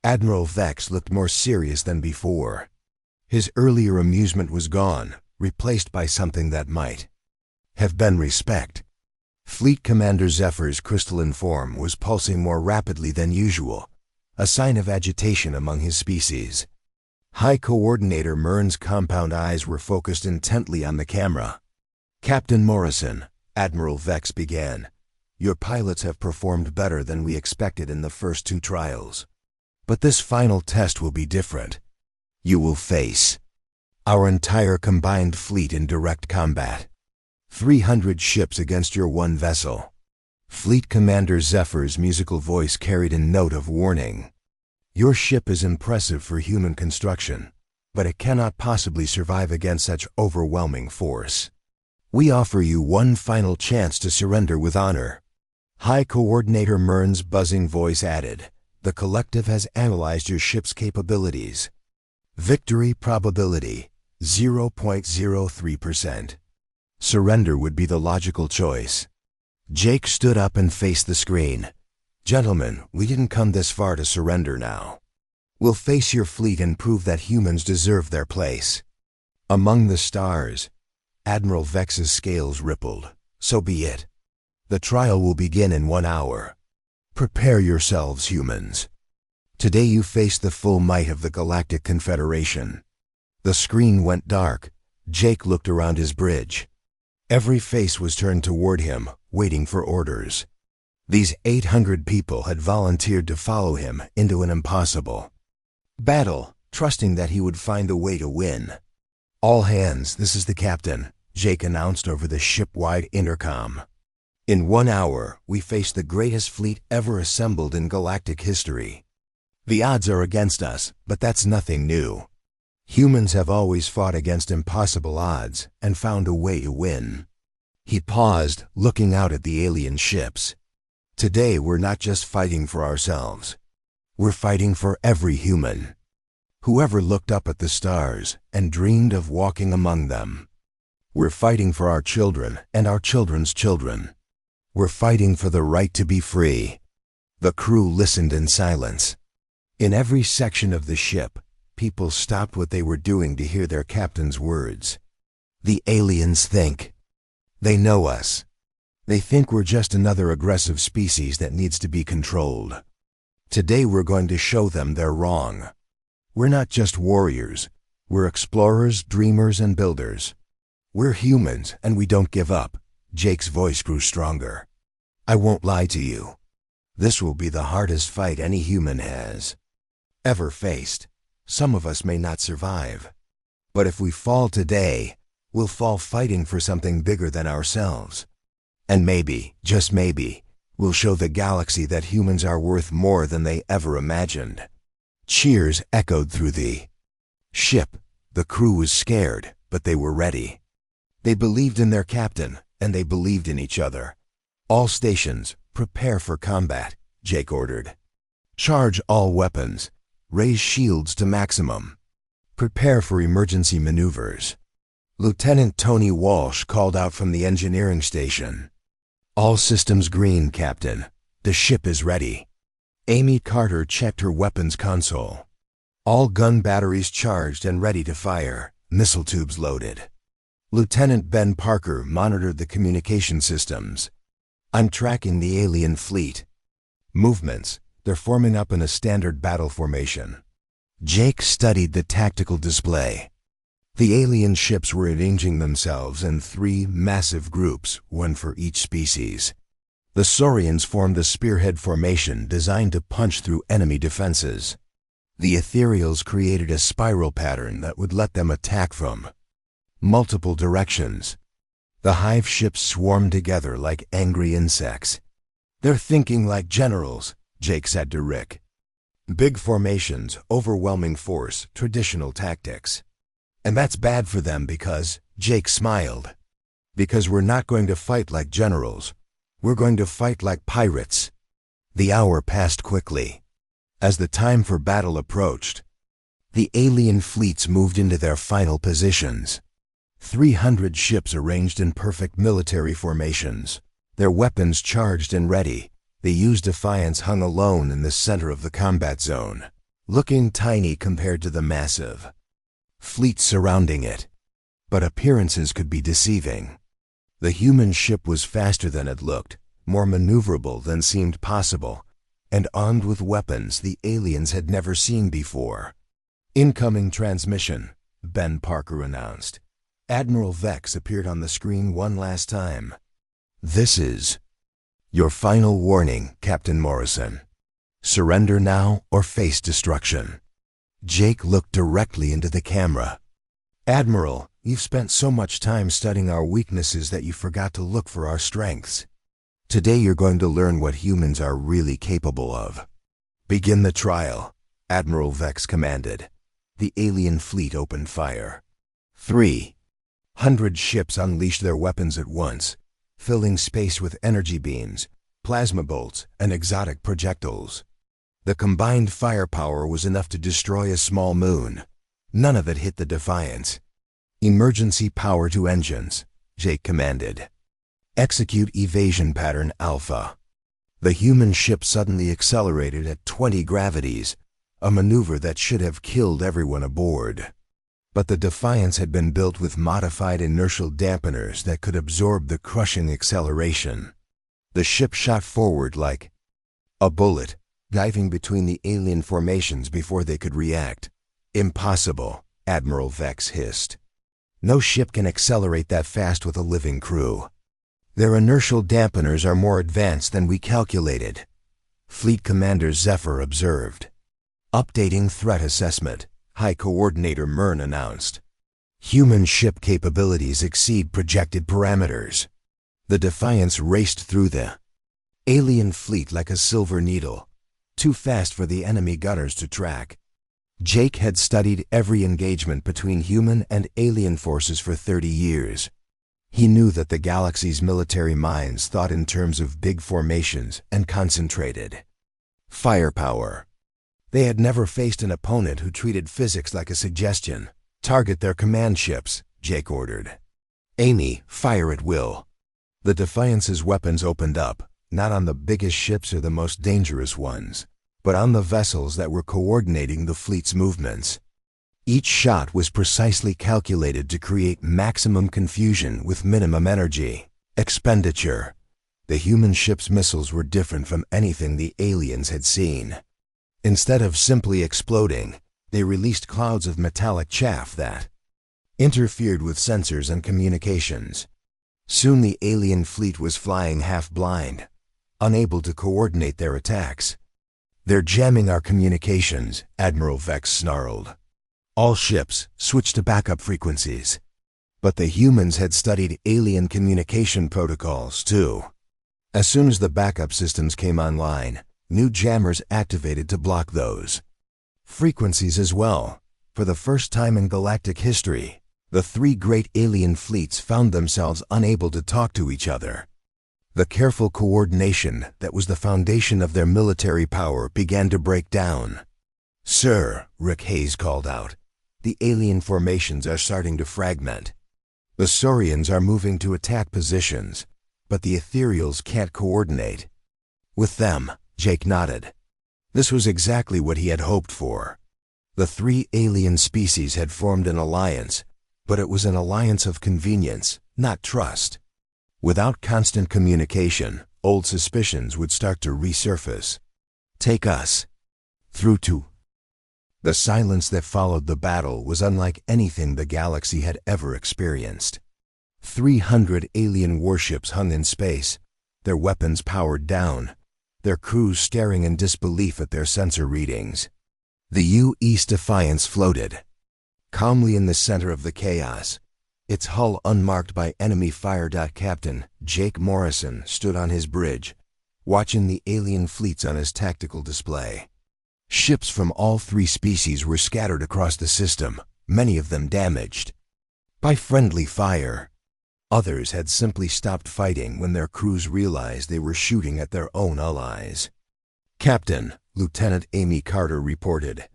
Admiral Vex looked more serious than before. His earlier amusement was gone, replaced by something that might have been respect. Fleet Commander Zephyr's crystalline form was pulsing more rapidly than usual, a sign of agitation among his species. High Coordinator Mern's compound eyes were focused intently on the camera. "Captain Morrison," Admiral Vex began, "your pilots have performed better than we expected in the first 2 trials. But this final test will be different. You will face our entire combined fleet in direct combat. 300 ships against your 1 vessel." Fleet Commander Zephyr's musical voice carried a note of warning. "Your ship is impressive for human construction, but it cannot possibly survive against such overwhelming force. We offer you 1 final chance to surrender with honor." High Coordinator Mern's buzzing voice added, "The collective has analyzed your ship's capabilities. Victory probability, 0.03%. Surrender would be the logical choice." Jake stood up and faced the screen. "Gentlemen, we didn't come this far to surrender now. We'll face your fleet and prove that humans deserve their place." Among the stars, Admiral Vex's scales rippled. "So be it. The trial will begin in 1 hour. Prepare yourselves, humans. Today you face the full might of the Galactic Confederation." The screen went dark. Jake looked around his bridge. Every face was turned toward him, waiting for orders. These 800 people had volunteered to follow him into an impossible battle, trusting that he would find a way to win. "All hands, this is the captain," Jake announced over the ship-wide intercom. "In 1 hour, we face the greatest fleet ever assembled in galactic history. The odds are against us, but that's nothing new. Humans have always fought against impossible odds and found a way to win." He paused, looking out at the alien ships. "Today we're not just fighting for ourselves. We're fighting for every human. Whoever looked up at the stars and dreamed of walking among them. We're fighting for our children and our children's children. We're fighting for the right to be free." The crew listened in silence. In every section of the ship, people stopped what they were doing to hear their captain's words. "The aliens think. They know us. They think we're just another aggressive species that needs to be controlled. Today we're going to show them they're wrong. We're not just warriors. We're explorers, dreamers, and builders. We're humans, and we don't give up. Jake's voice grew stronger. I won't lie to you. This will be the hardest fight any human has ever faced. Some of us may not survive. But if we fall today, we'll fall fighting for something bigger than ourselves. And maybe, just maybe, we'll show the galaxy that humans are worth more than they ever imagined. Cheers echoed through the ship. The crew was scared, but they were ready. They believed in their captain, and they believed in each other. All stations, prepare for combat, Jake ordered. Charge all weapons. Raise shields to maximum. Prepare for emergency maneuvers. Lieutenant Tony Walsh called out from the engineering station. All systems green, Captain. The ship is ready. Amy Carter checked her weapons console. All gun batteries charged and ready to fire, missile tubes loaded. Lieutenant Ben Parker monitored the communication systems. I'm tracking the alien fleet. Movements. They're forming up in a standard battle formation. Jake studied the tactical display. The alien ships were arranging themselves in 3 massive groups, one for each species. The Saurians formed the spearhead formation designed to punch through enemy defenses. The Ethereals created a spiral pattern that would let them attack from multiple directions. The hive ships swarmed together like angry insects. They're thinking like generals, Jake said to Rick. Big formations, overwhelming force, traditional tactics. And that's bad for them because, Jake smiled. Because we're not going to fight like generals. We're going to fight like pirates. The hour passed quickly. As the time for battle approached, the alien fleets moved into their final positions. 300 ships arranged in perfect military formations, their weapons charged and ready. The U's Defiance hung alone in the center of the combat zone, looking tiny compared to the massive fleets surrounding it. But appearances could be deceiving. The human ship was faster than it looked, more maneuverable than seemed possible, and armed with weapons the aliens had never seen before. Incoming transmission, Ben Parker announced. Admiral Vex appeared on the screen one last time. This is your final warning, Captain Morrison. Surrender now or face destruction. Jake looked directly into the camera. Admiral, you've spent so much time studying our weaknesses that you forgot to look for our strengths. Today you're going to learn what humans are really capable of. Begin the trial, Admiral Vex commanded. The alien fleet opened fire. 300 ships unleashed their weapons at once, filling space with energy beams, plasma bolts, and exotic projectiles. The combined firepower was enough to destroy a small moon. None of it hit the Defiance. Emergency power to engines, Jake commanded. Execute evasion pattern Alpha. The human ship suddenly accelerated at 20 gravities, a maneuver that should have killed everyone aboard. But the Defiance had been built with modified inertial dampeners that could absorb the crushing acceleration. The ship shot forward like a bullet, diving between the alien formations before they could react. Impossible, Admiral Vex hissed. No ship can accelerate that fast with a living crew. Their inertial dampeners are more advanced than we calculated, Fleet Commander Zephyr observed. Updating threat assessment, High Coordinator Myrn announced. Human ship capabilities exceed projected parameters. The Defiance raced through the alien fleet like a silver needle, too fast for the enemy gunners to track. Jake had studied every engagement between human and alien forces for 30 years. He knew that the galaxy's military minds thought in terms of big formations and concentrated firepower. They had never faced an opponent who treated physics like a suggestion. Target their command ships, Jake ordered. Amy, fire at will. The Defiance's weapons opened up, not on the biggest ships or the most dangerous ones, but on the vessels that were coordinating the fleet's movements. Each shot was precisely calculated to create maximum confusion with minimum energy expenditure. The human ship's missiles were different from anything the aliens had seen. Instead of simply exploding, they released clouds of metallic chaff that interfered with sensors and communications. Soon the alien fleet was flying half-blind, unable to coordinate their attacks. "They're jamming our communications," Admiral Vex snarled. All ships switched to backup frequencies. But the humans had studied alien communication protocols too. As soon as the backup systems came online, new jammers activated to block those frequencies as well. For the first time in galactic history, the three great alien fleets found themselves unable to talk to each other. The careful coordination that was the foundation of their military power began to break down. "Sir," Rick Hayes called out, "the alien formations are starting to fragment. The Saurians are moving to attack positions, but the ethereals can't coordinate." "With them," Jake nodded. This was exactly what he had hoped for. The three alien species had formed an alliance, but it was an alliance of convenience, not trust. Without constant communication, old suspicions would start to resurface. "Take us through to..." The silence that followed the battle was unlike anything the galaxy had ever experienced. 300 alien warships hung in space, their weapons powered down, their crews staring in disbelief at their sensor readings. The U.S. Defiance floated calmly in the center of the chaos, its hull unmarked by enemy fire. Captain Jake Morrison stood on his bridge, watching the alien fleets on his tactical display. Ships from all three species were scattered across the system, many of them damaged by friendly fire. Others had simply stopped fighting when their crews realized they were shooting at their own allies. "Captain," Lieutenant Amy Carter reported,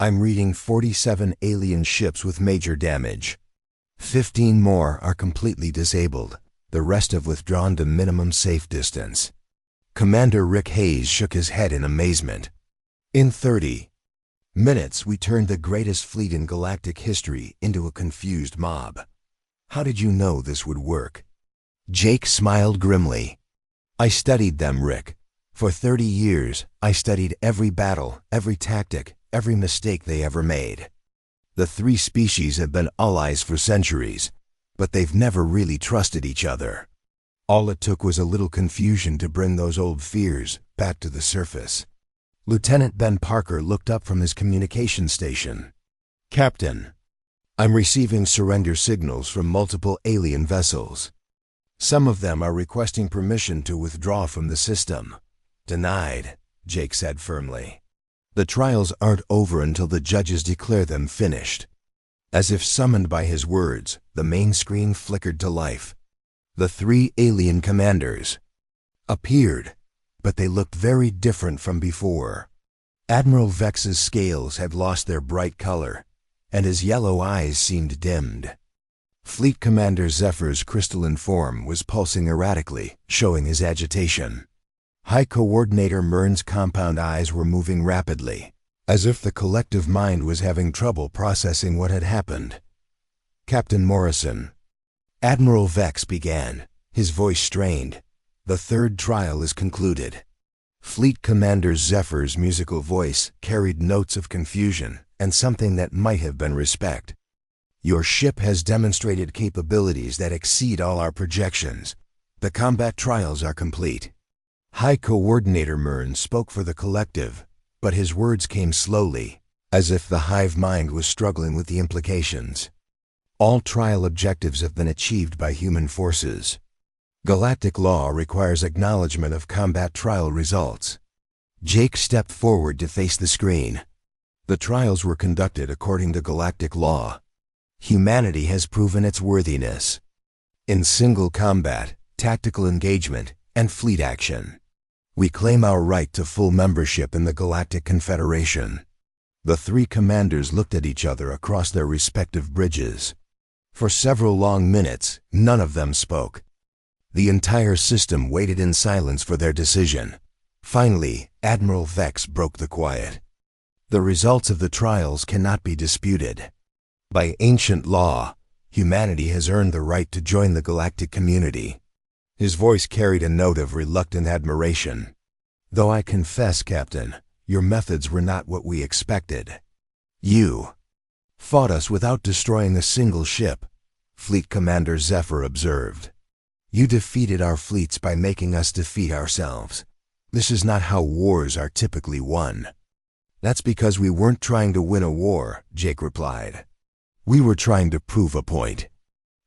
"I'm reading 47 alien ships with major damage. 15 more are completely disabled. The rest have withdrawn to minimum safe distance." Commander Rick Hayes shook his head in amazement. "In 30 minutes, we turned the greatest fleet in galactic history into a confused mob. How did you know this would work?" Jake smiled grimly. "I studied them, Rick. For 30 years, I studied every battle, every tactic, every mistake they ever made. The three species have been allies for centuries, but they've never really trusted each other. All it took was a little confusion to bring those old fears back to the surface." Lieutenant Ben Parker looked up from his communication station. "Captain, I'm receiving surrender signals from multiple alien vessels. Some of them are requesting permission to withdraw from the system." "Denied," Jake said firmly. "The trials aren't over until the judges declare them finished." As if summoned by his words, the main screen flickered to life. The three alien commanders appeared, but they looked very different from before. Admiral Vex's scales had lost their bright color, and his yellow eyes seemed dimmed. Fleet Commander Zephyr's crystalline form was pulsing erratically, showing his agitation. High Coordinator Mern's compound eyes were moving rapidly, as if the collective mind was having trouble processing what had happened. "Captain Morrison," Admiral Vex began, his voice strained, "the third trial is concluded." Fleet Commander Zephyr's musical voice carried notes of confusion and something that might have been respect. "Your ship has demonstrated capabilities that exceed all our projections. The combat trials are complete." High Coordinator Mern spoke for the collective, but his words came slowly, as if the hive mind was struggling with the implications. "All trial objectives have been achieved by human forces. Galactic law requires acknowledgement of combat trial results." Jake stepped forward to face the screen. "The trials were conducted according to galactic law. Humanity has proven its worthiness in single combat, tactical engagement, and fleet action. We claim our right to full membership in the Galactic Confederation." The three commanders looked at each other across their respective bridges. For several long minutes, none of them spoke. The entire system waited in silence for their decision. Finally, Admiral Vex broke the quiet. "The results of the trials cannot be disputed. By ancient law, humanity has earned the right to join the galactic community." His voice carried a note of reluctant admiration. "Though I confess, Captain, Your methods were not what we expected. You fought us without destroying a single ship, Fleet Commander Zephyr observed. You defeated our fleets by making us defeat ourselves. This is not how wars are typically won. That's because we weren't trying to win a war, Jake replied. We were trying to prove a point.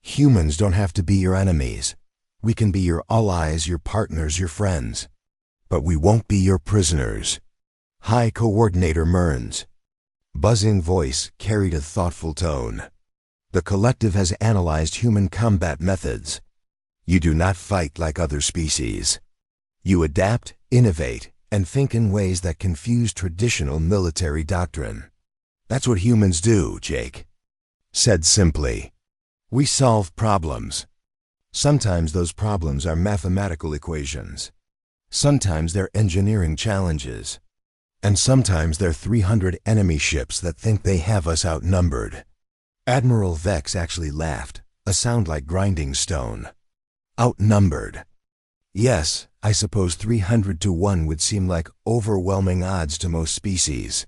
Humans don't have to be your enemies. We can be your allies, your partners, your friends. But we won't be your prisoners. High Coordinator Mearns' buzzing voice carried a thoughtful tone. The collective has analyzed human combat methods. You do not fight like other species. You adapt, innovate, and think in ways that confuse traditional military doctrine. That's what humans do, Jake. Said simply, we solve problems. Sometimes those problems are mathematical equations. Sometimes they're engineering challenges. And sometimes they're 300 enemy ships that think they have us outnumbered. Admiral Vex actually laughed, a sound like grinding stone. Outnumbered. Yes, I suppose 300 to 1 would seem like overwhelming odds to most species.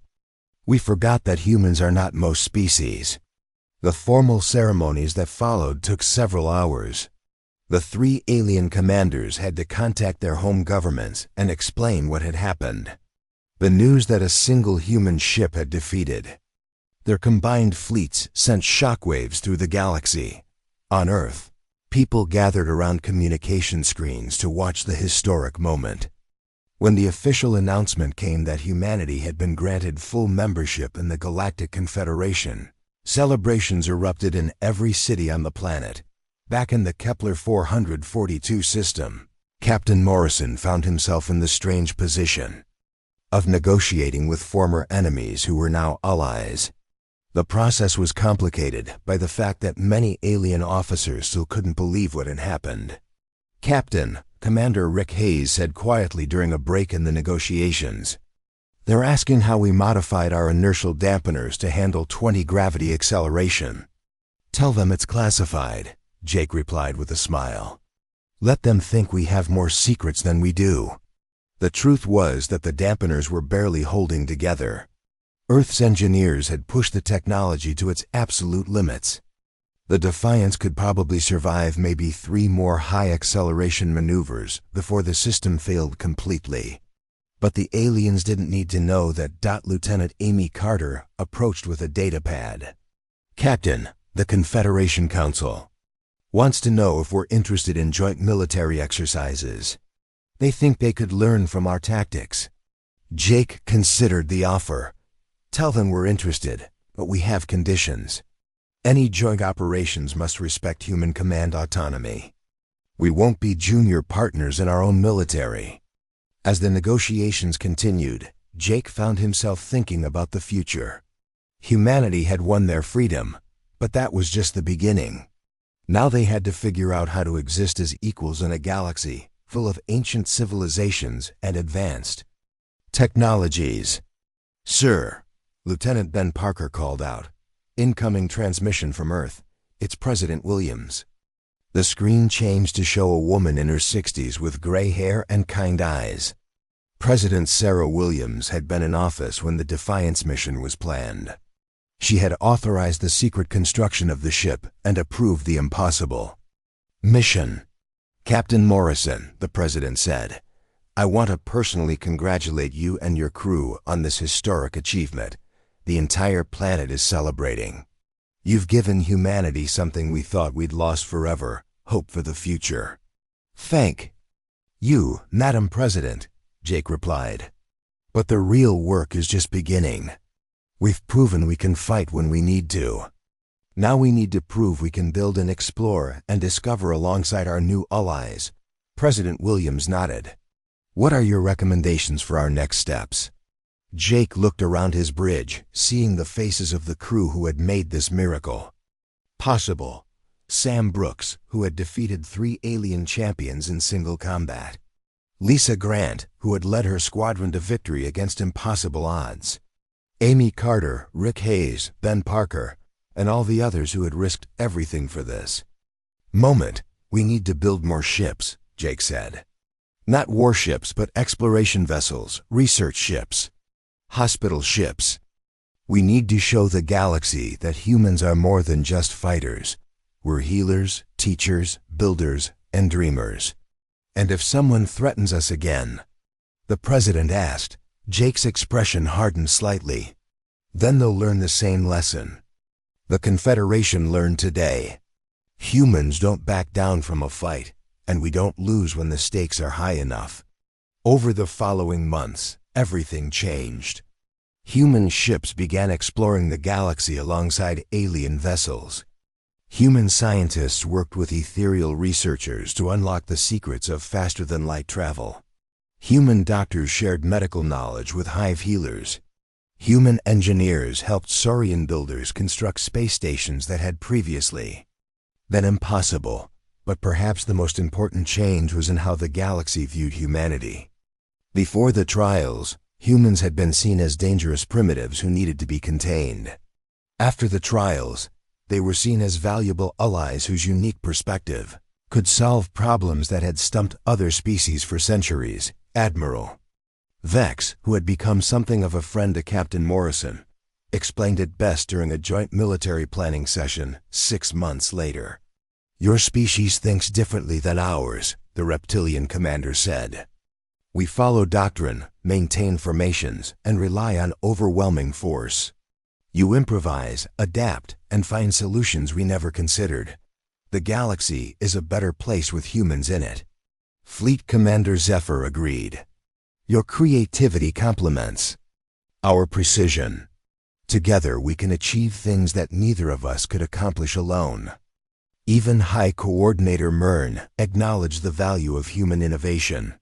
We forgot that humans are not most species. The formal ceremonies that followed took several hours. The 3 alien commanders had to contact their home governments and explain what had happened. The news that a single human ship had defeated their combined fleets sent shockwaves through the galaxy. On Earth, people gathered around communication screens to watch the historic moment. When the official announcement came that humanity had been granted full membership in the Galactic Confederation, celebrations erupted in every city on the planet. Back in the Kepler 442 system, Captain Morrison found himself in the strange position of negotiating with former enemies who were now allies. The process was complicated by the fact that many alien officers still couldn't believe what had happened. Captain, Commander Rick Hayes said quietly during a break in the negotiations, "They're asking how we modified our inertial dampeners to handle 20 gravity acceleration." "Tell them it's classified," Jake replied with a smile. "Let them think we have more secrets than we do." The truth was that the dampeners were barely holding together. Earth's engineers had pushed the technology to its absolute limits. The Defiance could probably survive maybe 3 more high-acceleration maneuvers before the system failed completely. But the aliens didn't need to know that Lieutenant Amy Carter approached with a datapad. "Captain, the Confederation Council wants to know if we're interested in joint military exercises. They think they could learn from our tactics." Jake considered the offer. "Tell them we're interested, but we have conditions. Any joint operations must respect human command autonomy. We won't be junior partners in our own military." As the negotiations continued, Jake found himself thinking about the future. Humanity had won their freedom, but that was just the beginning. Now they had to figure out how to exist as equals in a galaxy full of ancient civilizations and advanced technologies. "Sir," Lieutenant Ben Parker called out. "Incoming transmission from Earth. It's President Williams." The screen changed to show a woman in her 60s with gray hair and kind eyes. President Sarah Williams had been in office when the Defiance mission was planned. She had authorized the secret construction of the ship and approved the impossible mission. "Captain Morrison," the president said, "I want to personally congratulate you and your crew on this historic achievement. The entire planet is celebrating. You've given humanity something we thought we'd lost forever, hope for the future." "Thank you, Madam President," Jake replied. "But the real work is just beginning. We've proven we can fight when we need to. Now we need to prove we can build and explore and discover alongside our new allies." President Williams nodded. "What are your recommendations for our next steps?" Jake looked around his bridge, seeing the faces of the crew who had made this miracle possible. Sam Brooks, who had defeated 3 alien champions in single combat. Lisa Grant, who had led her squadron to victory against impossible odds. Amy Carter, Rick Hayes, Ben Parker, and all the others who had risked everything for this moment. "We need to build more ships," Jake said. "Not warships, but exploration vessels, research ships. Hospital ships. We need to show the galaxy that humans are more than just fighters. We're healers, teachers, builders, and dreamers. And if someone threatens us again, the president asked. Jake's expression hardened slightly. Then they'll learn the same lesson. The Confederation learned today. Humans don't back down from a fight, and we don't lose when the stakes are high enough. Over the following months, everything changed. Human ships began exploring the galaxy alongside alien vessels. Human scientists worked with ethereal researchers to unlock the secrets of faster-than-light travel. Human doctors shared medical knowledge with hive healers. Human engineers helped Saurian builders construct space stations that had previously been impossible. But perhaps the most important change was in how the galaxy viewed humanity. Before the trials, humans had been seen as dangerous primitives who needed to be contained. After the trials, they were seen as valuable allies whose unique perspective could solve problems that had stumped other species for centuries. Admiral Vex, who had become something of a friend to Captain Morrison, explained it best during a joint military planning session 6 months later. "Your species thinks differently than ours," the reptilian commander said. "We follow doctrine, maintain formations, and rely on overwhelming force. You improvise, adapt, and find solutions we never considered. The galaxy is a better place with humans in it." Fleet Commander Zephyr agreed. "Your creativity complements our precision. Together we can achieve things that neither of us could accomplish alone." Even High Coordinator Myrn acknowledged the value of human innovation.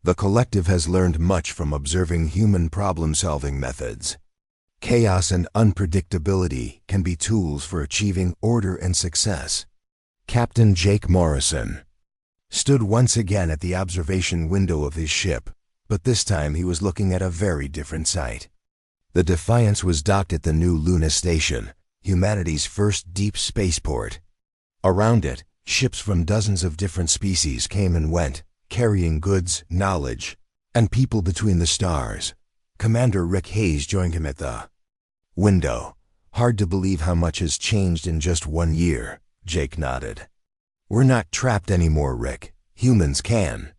"The collective has learned much from observing human problem-solving methods. Chaos and unpredictability can be tools for achieving order and success." Captain Jake Morrison stood once again at the observation window of his ship, but this time he was looking at a very different sight. The Defiance was docked at the new Luna Station, humanity's first deep spaceport. Around it, ships from dozens of different species came and went, carrying goods, knowledge, and people between the stars. Commander Rick Hayes joined him at the window. "Hard to believe how much has changed in just 1 year," Jake nodded. "We're not trapped anymore, Rick. Humans can